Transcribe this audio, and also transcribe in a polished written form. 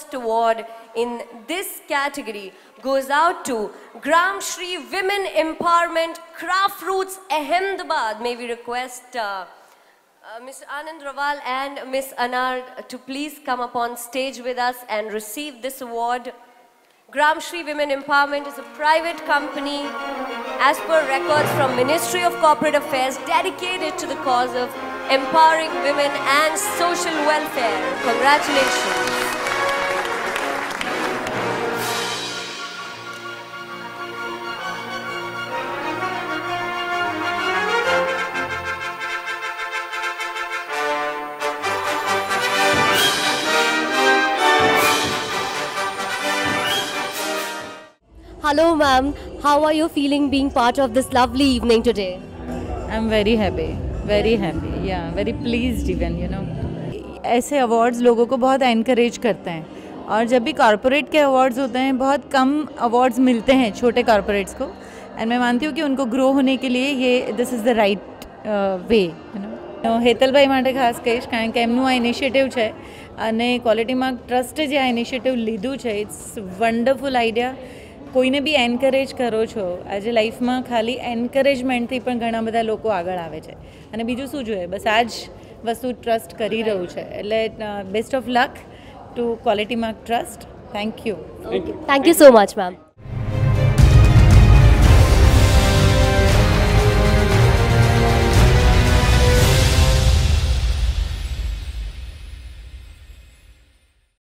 first award in this category goes out to Gram Shri Women Empowerment Craft Roots Ahmedabad. May we request Ms. Anand Rawal and Ms. Anar to please come up on stage with us and receive this award. Gram Shri Women Empowerment is a private company, as per records from Ministry of Corporate Affairs, dedicated to the cause of empowering women and social welfare. Congratulations. Hello ma'am, how are you feeling being part of this lovely evening today? I'm very happy, yeah, very pleased even, you know. ऐसे awards लोगों को बहुत encourage करते हैं और जब भी corporate के अवार्ड्स होते हैं बहुत कम अवार्ड्स मिलते हैं छोटे कॉर्पोरेट्स को एंड मैं मानती हूँ कि उनको ग्रो होने के लिए ये this is the right way you know Hetalbhai માટે ખાસ કહીશ કારણ કે એમનું આ ઇનિશિયેટિવ છે અને ક્વોલિટી માર્ક ટ્રસ્ટે જે આ ઇનિશિયેટિવ લીધું છે ઇટ્સ વન્ડરફુલ આઈડિયા કોઈને બી એન્કરેજ કરો છો આજે લાઈફમાં ખાલી એન્કરેજમેન્ટથી પણ ઘણા બધા લોકો આગળ આવે છે અને બીજું શું જોઈએ બસ આ જ વસ્તુ ટ્રસ્ટ કરી રહ્યું છે એટલે best of luck to quality mark trust thank you Thank you so much ma'am.